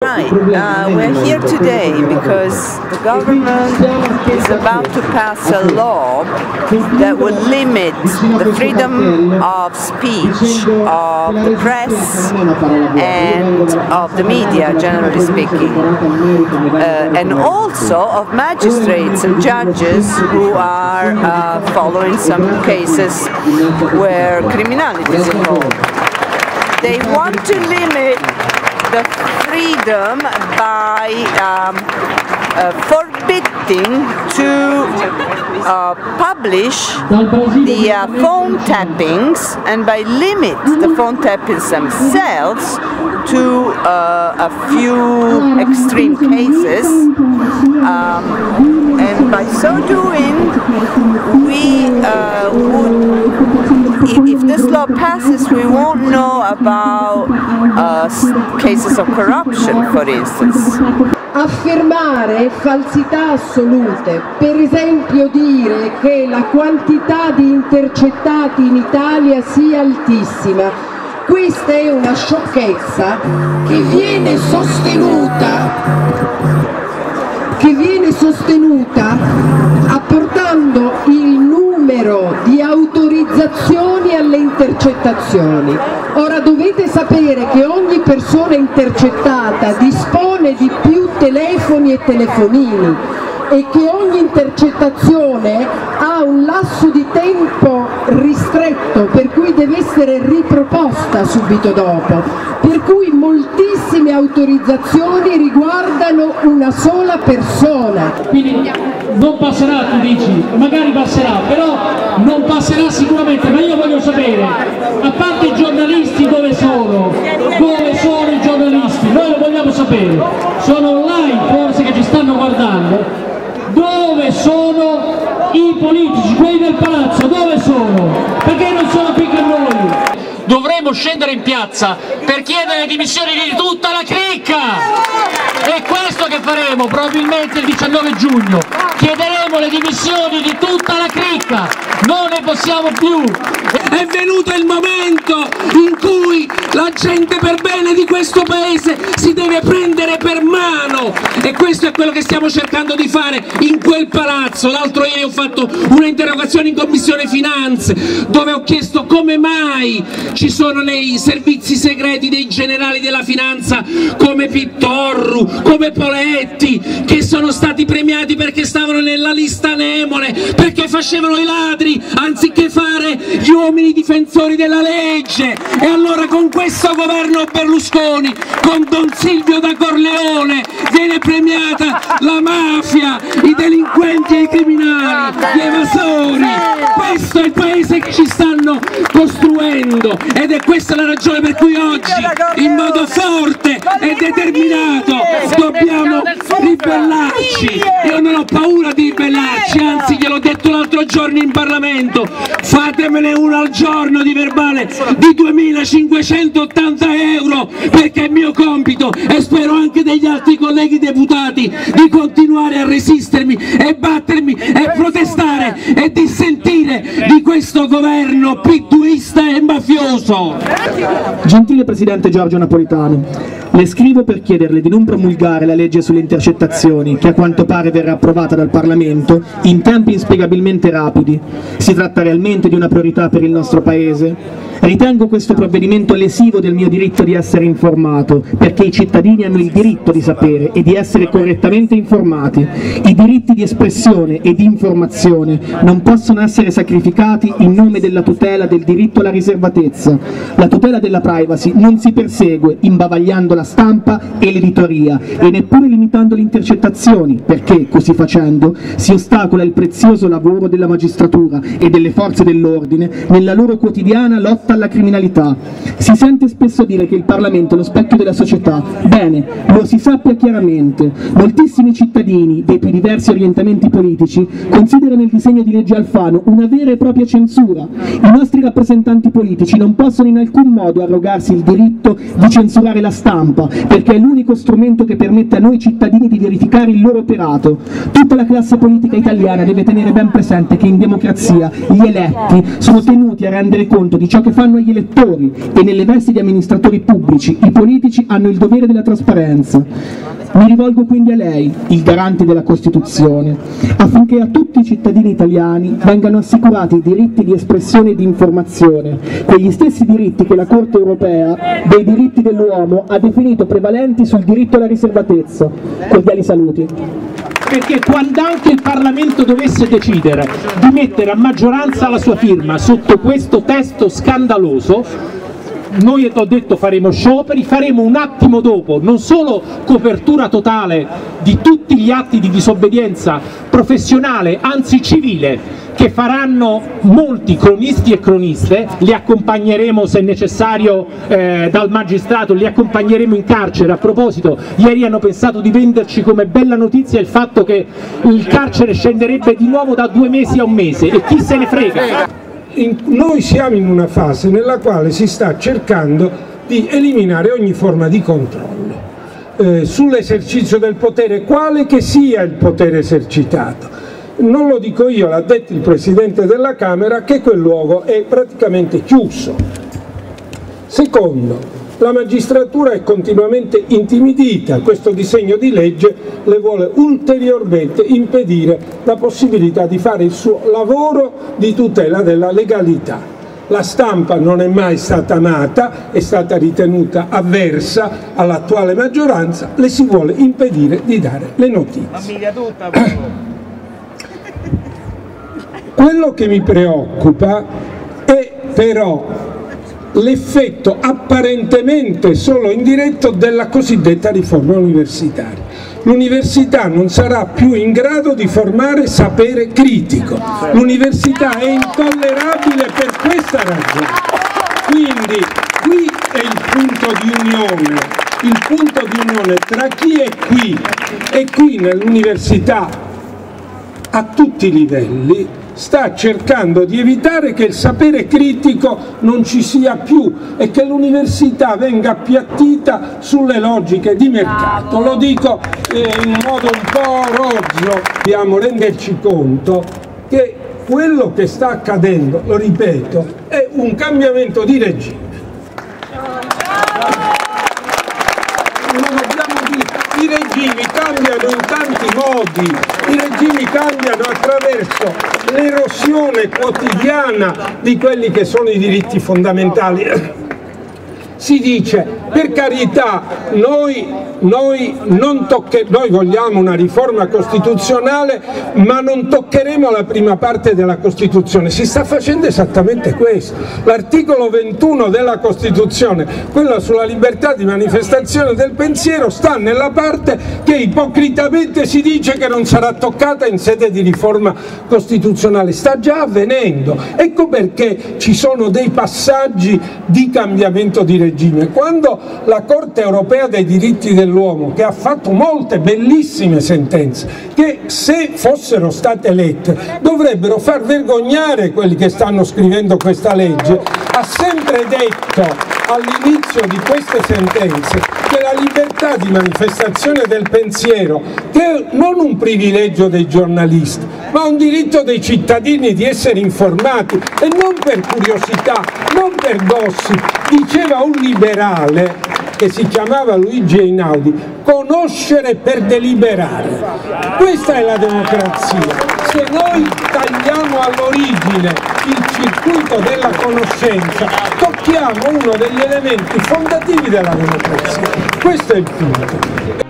Right, we're here today because the government is about to pass a law that will limit the freedom of speech of the press and of the media, generally speaking, and also of magistrates and judges who are following some cases where criminality is involved. They want to limit the freedom by forbidding to publish the phone tappings and by limit the phone tappings themselves to a few extreme cases, and by so doing we if this law passes, we won't know about cases of corruption, for instance. Affermare falsità assolute, per esempio dire che la quantità di intercettati in Italia sia altissima, questa è una sciocchezza che viene sostenuta apportando il numero di autorizzazioni alle intercettazioni. Ora dovete sapere che ogni persona intercettata dispone di più telefoni e telefonini e che ogni intercettazione ha un lasso di tempo ristretto, per cui deve essere riproposta subito dopo, per cui moltissime autorizzazioni riguardano una sola persona. Quindi non passerà, tu dici, magari passerà, però non passerà sicuramente, ma io voglio sapere, a parte i giornalisti dove sono i giornalisti, noi lo vogliamo sapere, sono online forse che ci stanno guardando, dove sono i politici, quelli del palazzo, dove sono? Perché non sono qui con noi? Dovremo scendere in piazza per chiedere le dimissioni di tutta la cricca! È questo che faremo probabilmente il 19 giugno, chiederemo le dimissioni di tutta la cricca, non ne possiamo più! È venuto il momento in cui la gente per bene di questo paese si deve prendere per mano e questo è quello che stiamo cercando di fare in quel palazzo. L'altro ieri ho fatto una interrogazione in Commissione Finanze dove ho chiesto come mai ci sono nei servizi segreti dei generali della finanza come Pittorru, come Poletti, che sono stati premiati perché stavano nella lista anemone, perché facevano i ladri anziché fare gli uomini difensori della legge. E allora con questo governo Berlusconi, con Don Silvio da Corleone, viene premiata la mafia, i delinquenti e i criminali, gli evasori. Questo è il paese che ci stanno costruendo ed è questa la ragione per cui oggi in modo forte e determinato dobbiamo ribellarci. Io non ho paura di ribellarci, anzi gliel'ho detto l'altro giorno in Parlamento, fatemene uno al giorno di verbale di 2.580 euro, perché è mio compito e spero anche degli altri colleghi deputati di continuare a resistermi e battermi e protestare e dissentire di questo governo pittuista e mafioso. Gentile Presidente Giorgio Napolitano, le scrivo per chiederle di non promulgare la legge sulle intercettazioni, che a quanto pare verrà approvata dal Parlamento in tempi inspiegabilmente rapidi. Si tratta realmente di una priorità per il nostro Paese? Ritengo questo provvedimento lesivo del mio diritto di essere informato, perché i cittadini hanno il diritto di sapere e di essere correttamente informati. I diritti di espressione e di informazione non possono essere sacrificati in nome della tutela del diritto alla riservatezza. La tutela della privacy non si persegue imbavagliando la stampa e l'editoria e neppure limitando le intercettazioni, perché così facendo si ostacola il prezioso lavoro della magistratura e delle forze dell'ordine nella loro quotidiana lotta alla criminalità. Si sente spesso dire che il Parlamento è lo specchio della società. Bene, lo si sappia chiaramente. Moltissimi cittadini dei più diversi orientamenti politici considerano il disegno di legge Alfano una vera e propria censura. I nostri rappresentanti politici non possono in alcun modo arrogarsi il diritto di censurare la stampa, perché è l'unico strumento che permette a noi cittadini di verificare il loro operato. Tutta la classe politica italiana deve tenere ben presente che in democrazia gli eletti sono tenuti a rendere conto di ciò che fanno agli elettori e nelle vesti di amministratori pubblici i politici hanno il dovere della trasparenza. Mi rivolgo quindi a lei, il garante della Costituzione, affinché a tutti i cittadini italiani vengano assicurati i diritti di espressione e di informazione, quegli stessi diritti che la Corte europea dei diritti dell'uomo ha definito prevalenti sul diritto alla riservatezza. Cordiali saluti. Perché quando anche il Parlamento dovesse decidere di mettere a maggioranza la sua firma sotto questo testo scandaloso, noi ho detto faremo scioperi, faremo un attimo dopo non solo copertura totale di tutti gli atti di disobbedienza professionale, anzi civile, che faranno molti cronisti e croniste, li accompagneremo se necessario dal magistrato, li accompagneremo in carcere. A proposito, ieri hanno pensato di venderci come bella notizia il fatto che il carcere scenderebbe di nuovo da 2 mesi a 1 mese, e chi se ne frega? Noi siamo in una fase nella quale si sta cercando di eliminare ogni forma di controllo sull'esercizio del potere, quale che sia il potere esercitato. Non lo dico io, l'ha detto il Presidente della Camera, che quel luogo è praticamente chiuso. Secondo, la magistratura è continuamente intimidita, questo disegno di legge le vuole ulteriormente impedire la possibilità di fare il suo lavoro di tutela della legalità. La stampa non è mai stata amata, è stata ritenuta avversa all'attuale maggioranza, le si vuole impedire di dare le notizie. Quello che mi preoccupa è però l'effetto apparentemente solo indiretto della cosiddetta riforma universitaria. L'università non sarà più in grado di formare sapere critico, l'università è intollerabile per questa ragione. Quindi qui è il punto di unione tra chi è qui e qui nell'università a tutti i livelli sta cercando di evitare che il sapere critico non ci sia più e che l'università venga appiattita sulle logiche di mercato. Lo dico in modo un po' rozzo, dobbiamo renderci conto che quello che sta accadendo, lo ripeto, è un cambiamento di regime. I regimi cambiano in tanti modi, i regimi cambiano attraverso l'erosione quotidiana di quelli che sono i diritti fondamentali. Si dice, per carità, noi vogliamo una riforma costituzionale, ma non toccheremo la prima parte della Costituzione. Si sta facendo esattamente questo. L'articolo 21 della Costituzione, quello sulla libertà di manifestazione del pensiero, sta nella parte che ipocritamente si dice che non sarà toccata in sede di riforma costituzionale. Sta già avvenendo. Ecco perché ci sono dei passaggi di cambiamento di regime. Quando la Corte europea dei diritti dell'uomo, che ha fatto molte bellissime sentenze, che se fossero state lette dovrebbero far vergognare quelli che stanno scrivendo questa legge, ha sempre detto all'inizio di queste sentenze che la libertà di manifestazione del pensiero, che è non un privilegio dei giornalisti, ma un diritto dei cittadini di essere informati, e non per curiosità, non per gossip. Diceva un liberale che si chiamava Luigi Einaudi: conoscere per deliberare. Questa è la democrazia. Se noi tagliamo all'origine il circuito della conoscenza, tocchiamo uno degli elementi fondativi della democrazia. Questo è il punto.